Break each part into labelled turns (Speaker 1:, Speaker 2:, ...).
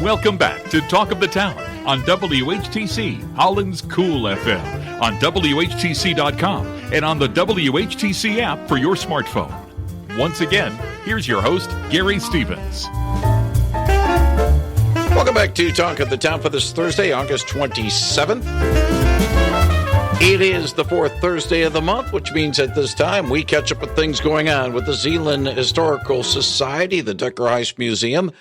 Speaker 1: Welcome back to Talk of the Town on WHTC, Holland's Cool FM, on WHTC.com, and on the WHTC app for your smartphone. Once again, here's your host, Gary Stevens.
Speaker 2: Welcome back to Talk of the Town for this Thursday, August 27th. It is the fourth Thursday of the month, which means at this time we catch up with things going on with the Zeeland Historical Society, the Decker Heist Museum,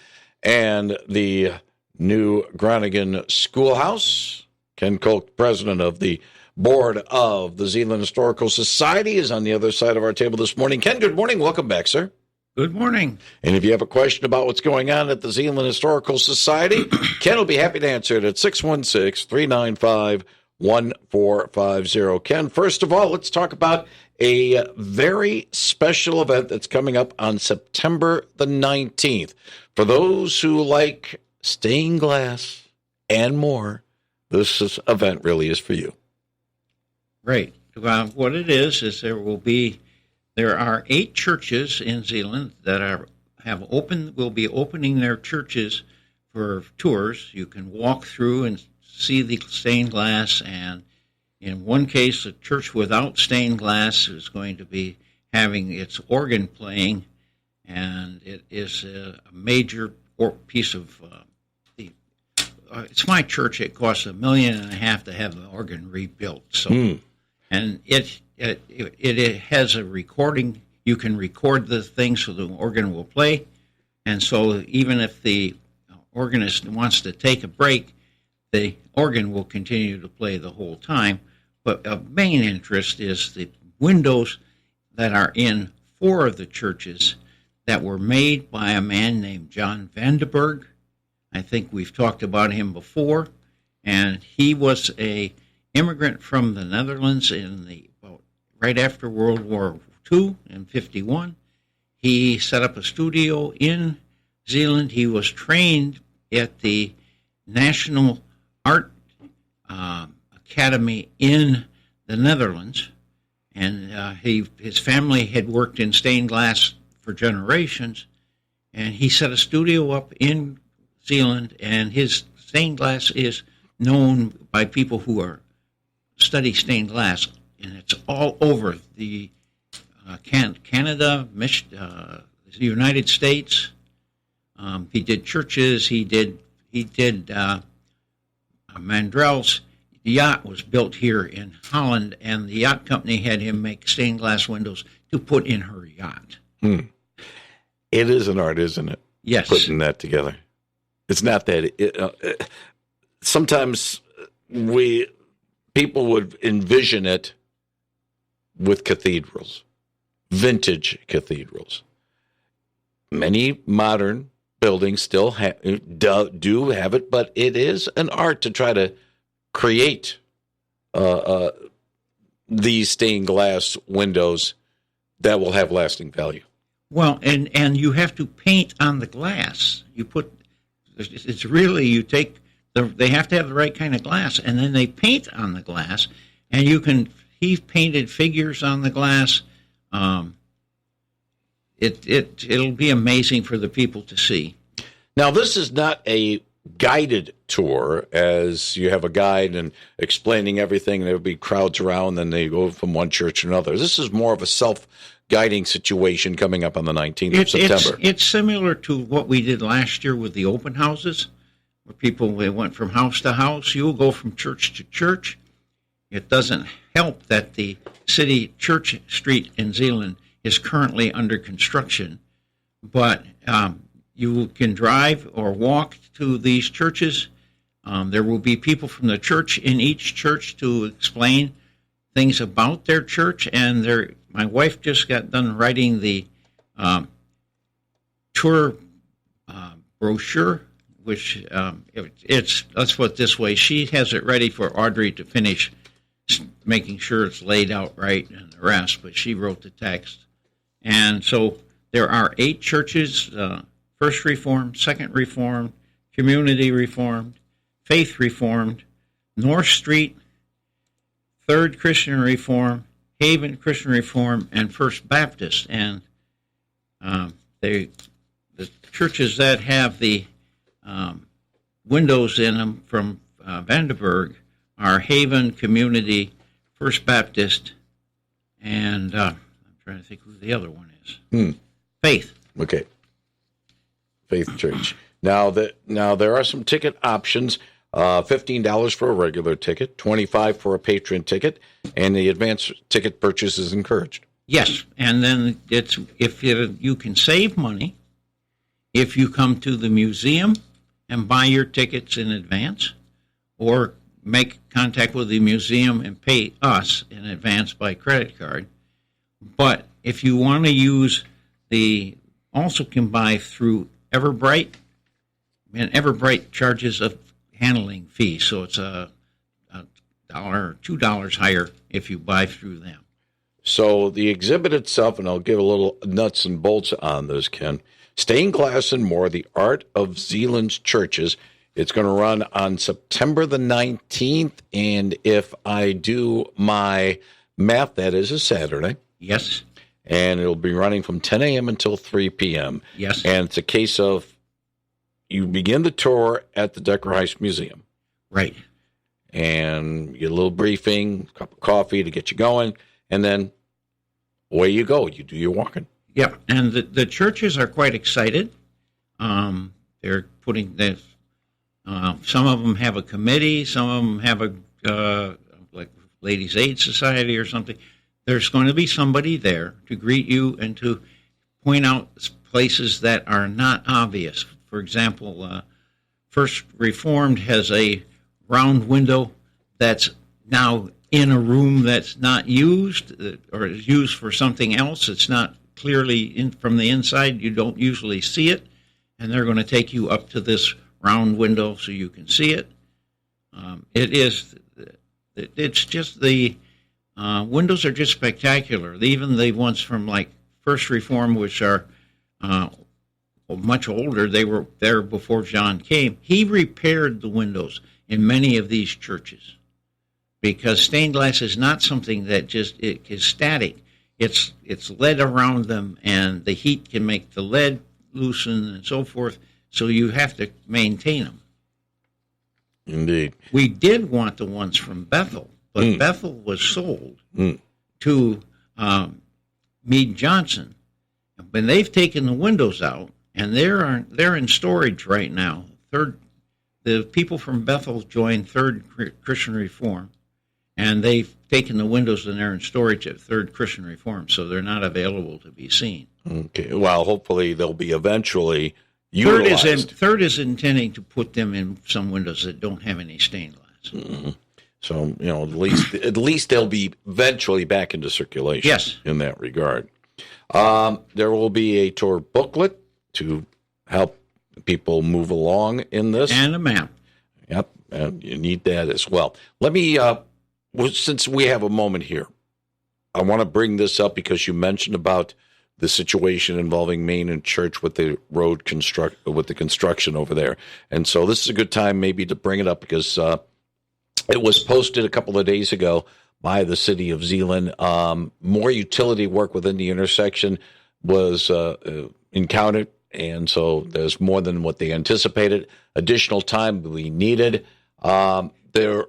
Speaker 2: and the new Groningen Schoolhouse. Ken Kolk, president of the board of the Zeeland Historical Society, is on the other side of our table this morning. Ken, good morning. Welcome back, sir.
Speaker 3: Good morning.
Speaker 2: And if you have a question about what's going on at the Zeeland Historical Society, Ken will be happy to answer it at 616-395-1450. Ken, first of all, let's talk about a very special event that's coming up on September the 19th. For those who like stained glass and more, this event really is for you.
Speaker 3: Right. What it is there are 8 churches in Zeeland that will be opening their churches for tours. You can walk through and see the stained glass, and in one case, a church without stained glass is going to be having its organ playing, and it is a major piece of it's my church. It costs $1.5 million to have the organ rebuilt. So, and it has a recording. You can record the thing so the organ will play, and so even if the organist wants to take a break, the organ will continue to play the whole time. But of main interest is the windows that are in 4 of the churches that were made by a man named John Vandenberg. I think we've talked about him before, and he was a immigrant from the Netherlands right after World War II in 1951. He set up a studio in Zeeland. He was trained at the National Art Academy in the Netherlands, and his family had worked in stained glass for generations, and he set a studio up in Zeeland, and his stained glass is known by people who study stained glass, and it's all over the Canada, the United States. He did churches. He did Mandrell's yacht was built here in Holland, and the yacht company had him make stained glass windows to put in her yacht.
Speaker 2: It is an art, isn't it?
Speaker 3: Yes.
Speaker 2: Putting that together. It's not that. Sometimes people would envision it with cathedrals, vintage cathedrals. Many modern buildings still do have it, but it is an art to try to create these stained glass windows that will have lasting value.
Speaker 3: Well, and you have to paint on the glass. They have to have the right kind of glass, and then they paint on the glass, and he painted figures on the glass. It'll be amazing for the people to see.
Speaker 2: Now, this is not a guided tour, as you have a guide and explaining everything. There will be crowds around, and they go from one church to another. This is more of a self-guiding situation coming up on the 19th of September.
Speaker 3: It's similar to what we did last year with the open houses, where went from house to house. You'll go from church to church. It doesn't help that the city church street in Zeeland is currently under construction, but you can drive or walk to these churches. There will be people from the church in each church to explain things about their church. And my wife just got done writing the tour brochure, which let's put it this way, she has it ready for Audrey to finish making sure it's laid out right and the rest, but she wrote the text. And so there are 8 churches, First Reformed, Second Reformed, Community Reformed, Faith Reformed, North Street, Third Christian Reformed, Haven Christian Reformed, and First Baptist. And the churches that have the windows in them from Vandenberg are Haven Community, First Baptist, and I'm trying to think who the other one is. Faith.
Speaker 2: Okay. Faith Church. Now there are some ticket options. $15 for a regular ticket, $25 for a patron ticket, and the advance ticket purchase is encouraged.
Speaker 3: Yes, and then you can save money if you come to the museum and buy your tickets in advance, or make contact with the museum and pay us in advance by credit card. But if you want to use also can buy through Everbright, and Everbright charges a handling fee, so it's $1 or $2 higher if you buy through them.
Speaker 2: So the exhibit itself, and I'll give a little nuts and bolts on this, Ken. Stained Glass and More, The Art of Zeeland's Churches. It's going to run on September the 19th, and if I do my math, that is a Saturday.
Speaker 3: Yes.
Speaker 2: And it'll be running from 10 a.m. until 3 p.m.
Speaker 3: Yes.
Speaker 2: And it's a case of you begin the tour at the Decker Heist Museum.
Speaker 3: Right.
Speaker 2: And you get a little briefing, a cup of coffee to get you going, and then away you go. You do your walking.
Speaker 3: Yeah, and the churches are quite excited. They're putting this. Some of them have a committee. Some of them have like Ladies' Aid Society or something. There's going to be somebody there to greet you and to point out places that are not obvious. For example, First Reformed has a round window that's now in a room that's not used or is used for something else. It's not clearly from the inside. You don't usually see it, and they're going to take you up to this round window so you can see it. It's just the windows are just spectacular. Even the ones from like First Reform, which are much older, they were there before John came. He repaired the windows in many of these churches because stained glass is not something that it is static. It's lead around them, and the heat can make the lead loosen and so forth, so you have to maintain them.
Speaker 2: Indeed.
Speaker 3: We did want the ones from Bethel, but Bethel was sold to Meade Johnson. But they've taken the windows out, and they're in storage right now. The people from Bethel joined Third Christian Reform, and they've taken the windows and they're in storage at Third Christian Reform, so they're not available to be seen.
Speaker 2: Okay. Well, hopefully they'll be eventually utilized.
Speaker 3: Third is intending to put them in some windows that don't have any stained glass.
Speaker 2: Mm-hmm. So, at least they'll be eventually back into circulation.
Speaker 3: Yes.
Speaker 2: In that regard. There will be a tour booklet to help people move along in this.
Speaker 3: And a map.
Speaker 2: Yep. And you need that as well. Let me, since we have a moment here, I want to bring this up because you mentioned about the situation involving Main and Church with the road with the construction over there. And so this is a good time maybe to bring it up because it was posted a couple of days ago by the city of Zeeland. More utility work within the intersection was encountered, and so there's more than what they anticipated. Additional time will be needed. They're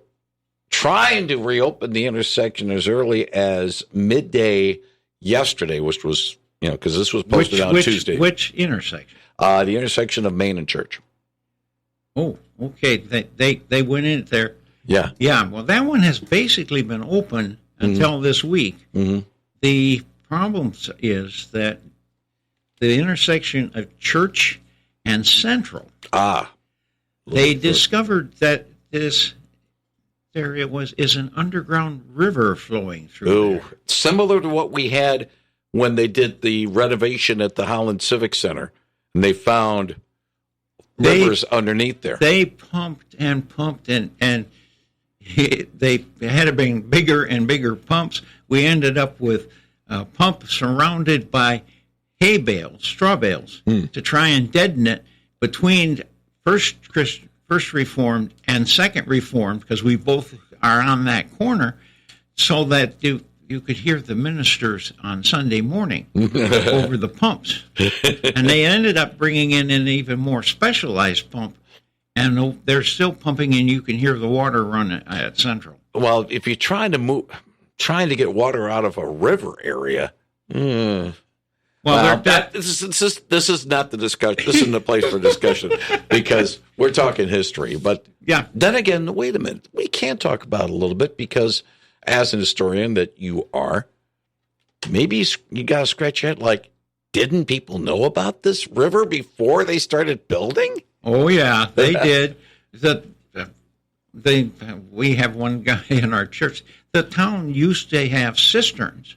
Speaker 2: trying to reopen the intersection as early as midday yesterday, which was, because this was posted on Tuesday.
Speaker 3: Which intersection?
Speaker 2: The intersection of Main and Church.
Speaker 3: Oh, okay. They went in there.
Speaker 2: Yeah.
Speaker 3: Yeah, well, that one has basically been open until this week. Mm-hmm. The problem is that the intersection of Church and Central, they discovered that is an underground river flowing through there.
Speaker 2: Similar to what we had when they did the renovation at the Holland Civic Center, and they found rivers underneath there.
Speaker 3: They pumped and they had to bring bigger and bigger pumps. We ended up with a pump surrounded by hay bales, straw bales, to try and deaden it between First Reformed and Second Reformed, because we both are on that corner, so that you could hear the ministers on Sunday morning over the pumps. And they ended up bringing in an even more specialized pump, And they're still pumping, and you can hear the water run at Central.
Speaker 2: Well, if you're trying to get water out of a river area, well, this is not the discussion. This isn't the place for discussion because we're talking history. But
Speaker 3: yeah,
Speaker 2: then again, wait a minute. We can talk about it a little bit because, as an historian that you are, maybe you got to scratch your head. Like, didn't people know about this river before they started building?
Speaker 3: Oh yeah, they did. We have one guy in our church. The town used to have cisterns,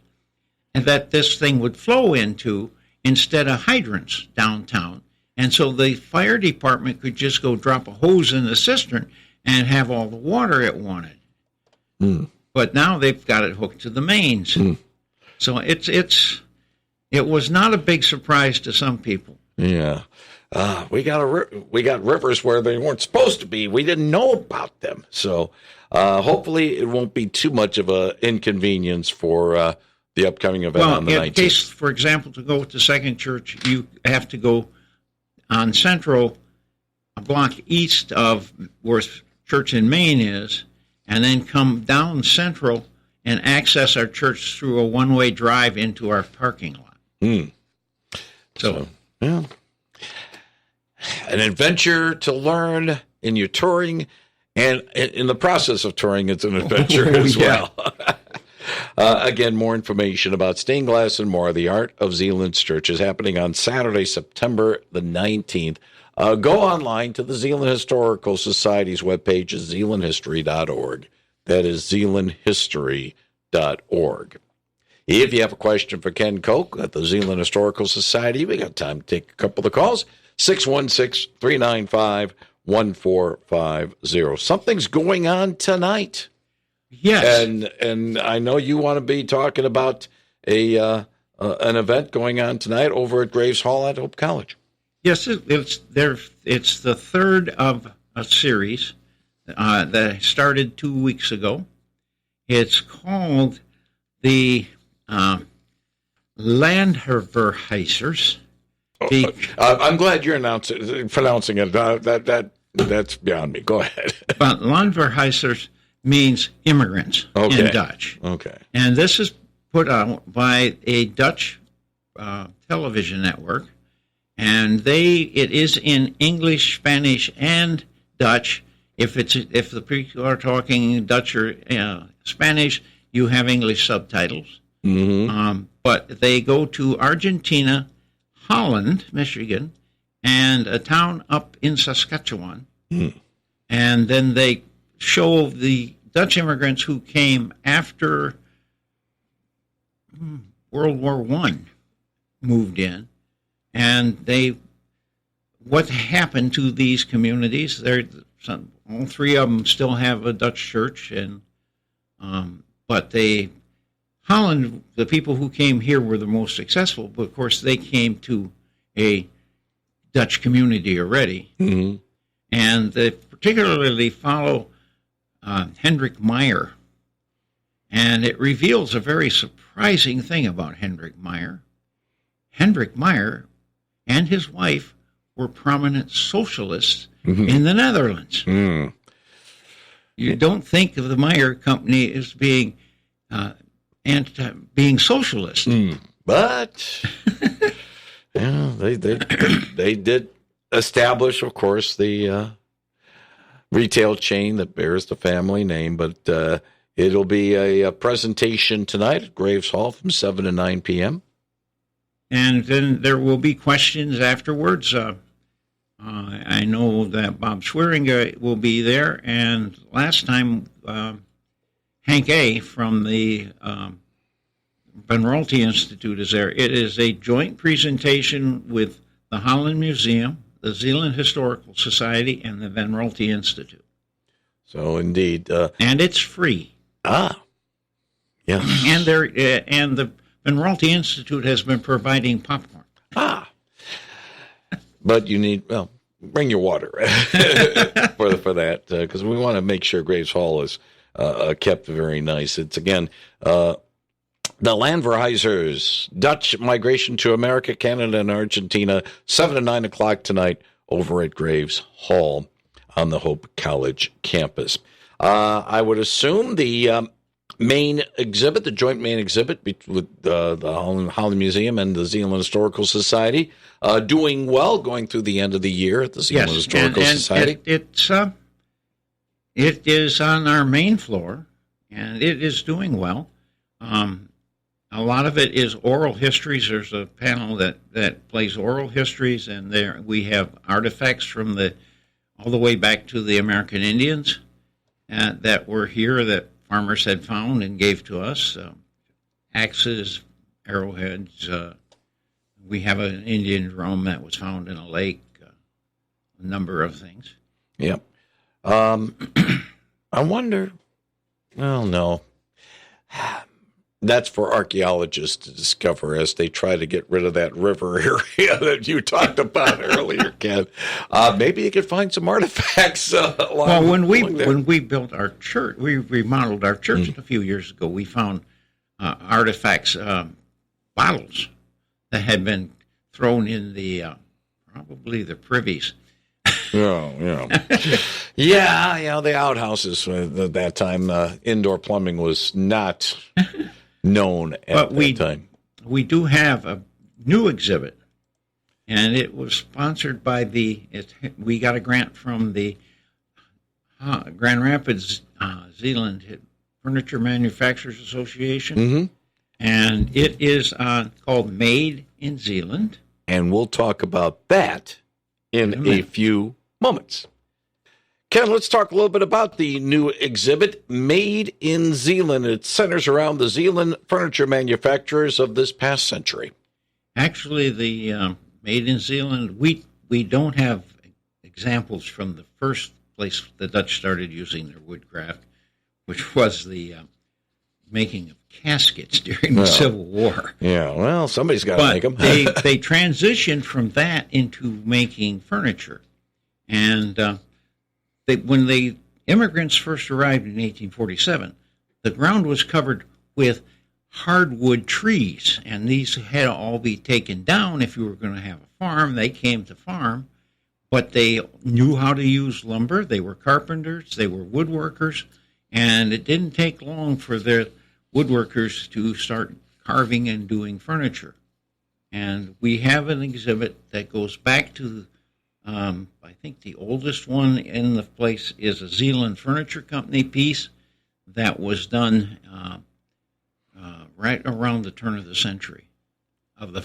Speaker 3: and that this thing would flow into instead of hydrants downtown. And so the fire department could just go drop a hose in the cistern and have all the water it wanted. But now they've got it hooked to the mains. So it was not a big surprise to some people.
Speaker 2: Yeah. We got rivers where they weren't supposed to be. We didn't know about them. So hopefully it won't be too much of an inconvenience for the upcoming event on the 19th.
Speaker 3: In case, for example, to go to Second Church, you have to go on Central, a block east of where Church in Maine is, and then come down Central and access our church through a one-way drive into our parking lot. So,
Speaker 2: yeah. An adventure to learn in your touring, and in the process of touring, it's an adventure as well. Again, more information about stained glass and more, the Art of Zeeland's Church is happening on Saturday, September the 19th. Go online to the Zeeland Historical Society's webpage at zeelandhistory.org. That is zeelandhistory.org. If you have a question for Ken Koch at the Zeeland Historical Society, we got time to take a couple of calls. 616-395-1450. Something's going on tonight.
Speaker 3: Yes.
Speaker 2: And I know you want to be talking about an event going on tonight over at Graves Hall at Hope College.
Speaker 3: Yes, it's the third of a series that started 2 weeks ago. It's called the Landverhuisers.
Speaker 2: I'm glad you're pronouncing it. That's beyond me. Go ahead.
Speaker 3: But Landverhuisers means immigrants in Dutch.
Speaker 2: Okay.
Speaker 3: And this is put out by a Dutch television network, and it is in English, Spanish, and Dutch. If the people are talking Dutch or Spanish, you have English subtitles.
Speaker 2: Mm-hmm.
Speaker 3: But they go to Argentina, Holland, Michigan, and a town up in Saskatchewan. And then they show the Dutch immigrants who came after World War I moved in, and what happened to these communities. All three of them still have a Dutch church, and but Holland, the people who came here were the most successful, but of course they came to a Dutch community already.
Speaker 2: Mm-hmm.
Speaker 3: And they particularly follow Hendrik Meyer. And it reveals a very surprising thing about Hendrik Meyer. Hendrik Meyer and his wife were prominent socialists in the Netherlands. You don't think of the Meyer Company as being socialist.
Speaker 2: But they did establish, of course, the retail chain that bears the family name. But it'll be a presentation tonight at Graves Hall from 7 to 9 p.m.
Speaker 3: And then there will be questions afterwards. I know that Bob Schweringer will be there. And last time, Hank A. from the Van Rolte Institute is there. It is a joint presentation with the Holland Museum, the Zeeland Historical Society, and the Van Rolte Institute.
Speaker 2: So indeed,
Speaker 3: and it's free.
Speaker 2: Yes.
Speaker 3: And the Van Rolte Institute has been providing popcorn.
Speaker 2: But you need bring your water for that because we want to make sure Graves Hall is kept very nice. It's again. The Landverhuisers, Dutch migration to America, Canada, and Argentina, 7 to 9 o'clock tonight over at Graves Hall. on the Hope College campus. I would assume the main exhibit, the joint main exhibit with the Holland Museum and the Zeeland Historical Society, doing well, going through the end of the year at the Zeeland Historical Society.
Speaker 3: It is on our main floor, and it is doing well. A lot of it is oral histories. There's a panel that plays oral histories, and there we have artifacts from all the way back to the American Indians that were here that farmers had found and gave to us. Axes, arrowheads. We have an Indian drum that was found in a lake. A number of things.
Speaker 2: Yep. I wonder. Well, no. That's for archaeologists to discover as they try to get rid of that river area that you talked about earlier, Ken. Maybe you could find some artifacts.
Speaker 3: When we built our church, we remodeled our church a few years ago. We found artifacts, bottles that had been thrown in probably the privies.
Speaker 2: Yeah. The outhouses at that time, indoor plumbing was not known at that time.
Speaker 3: We do have a new exhibit, and it was sponsored by we got a grant from the Grand Rapids, Zeeland Furniture Manufacturers Association, and it is called Made in Zeeland.
Speaker 2: And we'll talk about that in a few moments. Ken, let's talk a little bit about the new exhibit, Made in Zeeland. It centers around the Zeeland furniture manufacturers of this past century.
Speaker 3: Actually, the Made in Zeeland, we don't have examples from the first place the Dutch started using their woodcraft, which was the making of caskets during the Civil War.
Speaker 2: Yeah, well, somebody's got to make them.
Speaker 3: they transitioned from that into making furniture. And when the immigrants first arrived in 1847, the ground was covered with hardwood trees, and these had to all be taken down if you were going to have a farm. They came to farm, but they knew how to use lumber. They were carpenters, they were woodworkers, and it didn't take long for their woodworkers to start carving and doing furniture. And we have an exhibit that goes back to I think the oldest one in the place is a Zeeland Furniture Company piece that was done right around the turn of the century, of the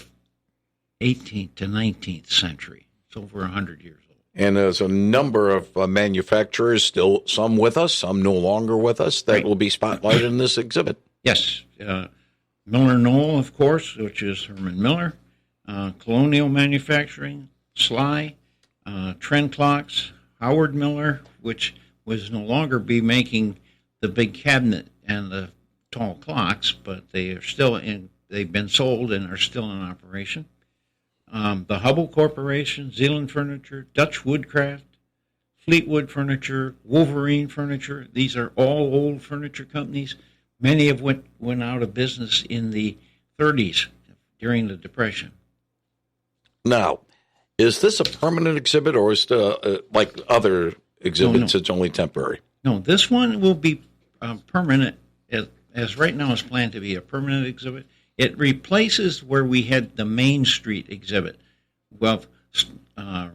Speaker 3: 18th to 19th century. It's over 100 years old.
Speaker 2: And there's a number of manufacturers, still some with us, some no longer with us, that will be spotlighted in this exhibit.
Speaker 3: Yes. Miller Knoll, of course, which is Herman Miller. Colonial Manufacturing, Sly. Trend Clocks, Howard Miller, which was no longer be making the big cabinet and the tall clocks, but they are still they've been sold and are still in operation. The Hubble Corporation, Zeeland Furniture, Dutch Woodcraft, Fleetwood Furniture, Wolverine Furniture. These are all old furniture companies. Many of which went out of business in the 30s during the Depression.
Speaker 2: Now, is this a permanent exhibit, or is it like other exhibits, it's only temporary?
Speaker 3: No, this one will be permanent, as right now is planned to be a permanent exhibit. It replaces where we had the Main Street exhibit. Well,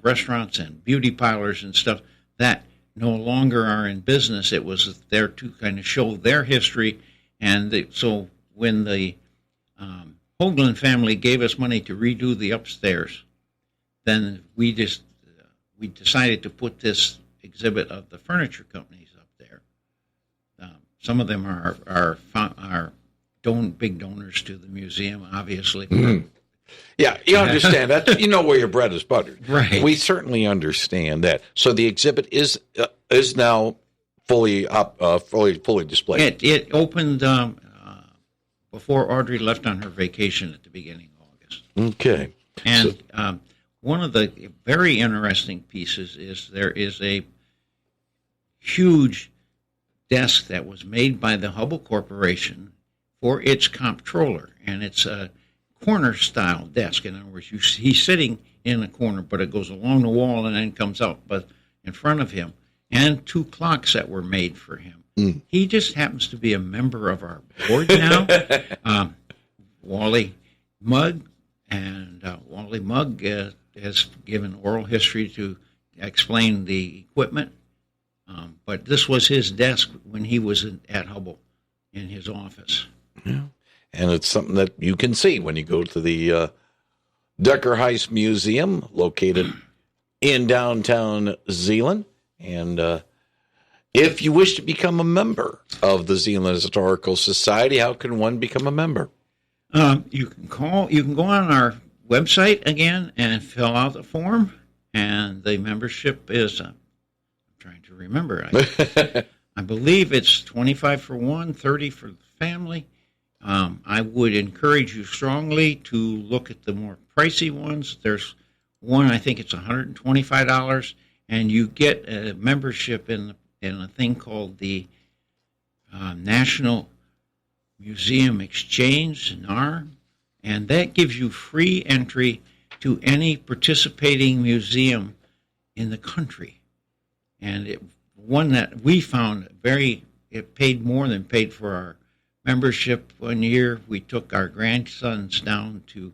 Speaker 3: restaurants and beauty parlors and stuff that no longer are in business. It was there to kind of show their history. And so when the Hoagland family gave us money to redo the upstairs, then we decided to put this exhibit of the furniture companies up there. Some of them are big donors to the museum, obviously.
Speaker 2: Mm-hmm. Yeah, you understand that. You know where your bread is buttered.
Speaker 3: Right.
Speaker 2: We certainly understand that. So the exhibit is now fully displayed.
Speaker 3: It opened before Audrey left on her vacation at the beginning of August.
Speaker 2: Okay.
Speaker 3: And one of the very interesting pieces is there is a huge desk that was made by the Hubble Corporation for its comptroller, and it's a corner-style desk. In other words, he's sitting in a corner, but it goes along the wall and then comes out. But in front of him and 2 clocks that were made for him. He just happens to be a member of our board now. Wally Mugg, and Wally Mugg has given oral history to explain the equipment. But this was his desk when he was at Hubble in his office.
Speaker 2: Yeah. And it's something that you can see when you go to the Decker Heist Museum, located in downtown Zeeland. And if you wish to become a member of the Zeeland Historical Society, how can one become a member?
Speaker 3: You can go on our website again and fill out the form. And the membership is, I'm trying to remember, I believe it's 25 for one, 30 for the family. I would encourage you strongly to look at the more pricey ones. There's one, I think it's $125, and you get a membership in a thing called the National Museum Exchange, NAR, and that gives you free entry to any participating museum in the country. And one that we found it paid more than paid for our membership. One year we took our grandsons down to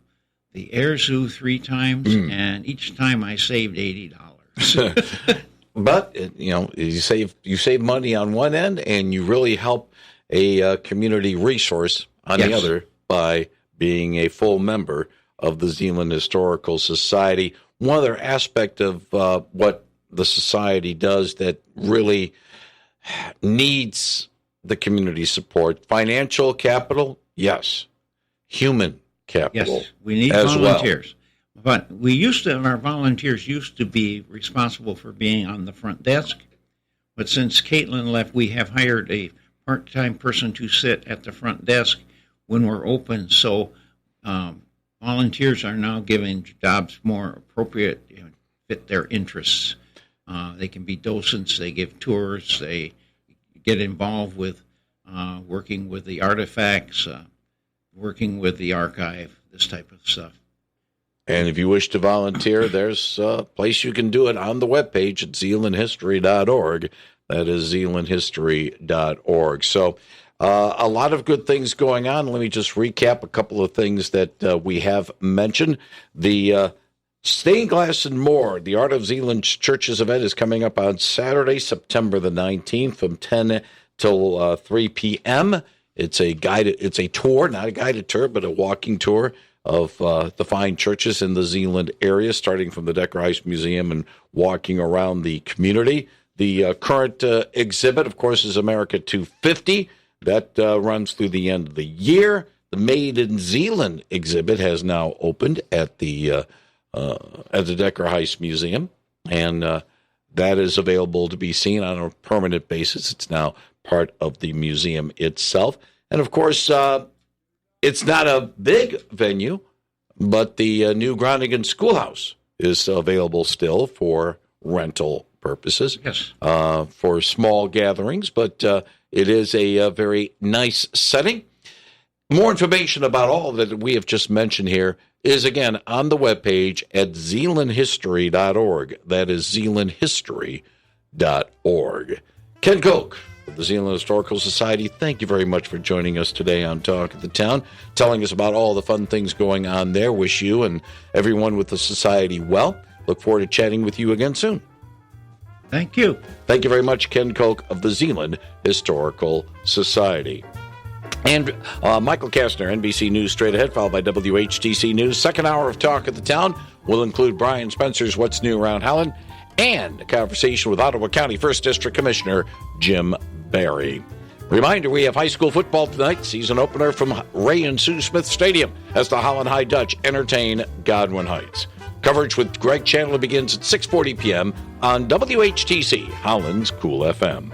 Speaker 3: the Air Zoo 3 times, and each time I saved $80.
Speaker 2: But you save money on one end, and you really help a community resource on the other by being a full member of the Zeeland Historical Society. One other aspect of what the society does that really needs the community support: financial capital, yes; human capital,
Speaker 3: yes. We need volunteers. Well. But our volunteers used to be responsible for being on the front desk. But since Caitlin left, we have hired a part-time person to sit at the front desk when we're open. So volunteers are now given jobs more appropriate, fit their interests. They can be docents, they give tours, they get involved with working with the artifacts, working with the archive, this type of stuff.
Speaker 2: And if you wish to volunteer, there's a place you can do it on the webpage at zeelandhistory.org. That is zeelandhistory.org. So a lot of good things going on. Let me just recap a couple of things that we have mentioned. The Stained Glass and More, the Art of Zeeland Churches event is coming up on Saturday, September the 19th from 10 till 3 p.m. It's a tour, not a guided tour, but a walking tour of the fine churches in the Zeeland area, starting from the Decker Heist Museum and walking around the community. The current exhibit, of course, is America 250. That runs through the end of the year. The Made in Zeeland exhibit has now opened at the Decker Heist Museum, and that is available to be seen on a permanent basis. It's now part of the museum itself. And, of course, it's not a big venue, but the new Groningen Schoolhouse is available still for rental purposes,
Speaker 3: yes,
Speaker 2: for small gatherings, but it is a very nice setting. More information about all that we have just mentioned here is, again, on the webpage at zeelandhistory.org. That is zeelandhistory.org. Ken Koch of the Zeeland Historical Society, thank you very much for joining us today on Talk of the Town, telling us about all the fun things going on there. Wish you and everyone with the Society well. Look forward to chatting with you again soon.
Speaker 3: Thank you.
Speaker 2: Thank you very much, Ken Koch of the Zeeland Historical Society. And Michael Kastner, NBC News straight ahead, followed by WHTC News. Second hour of Talk of the Town will include Brian Spencer's What's New Around Holland and a conversation with Ottawa County 1st District Commissioner Jim Barry. Reminder, we have high school football tonight, season opener from Ray and Sue Smith Stadium as the Holland High Dutch entertain Godwin Heights. Coverage with Greg Chandler begins at 6:40 p.m. on WHTC, Holland's Cool FM.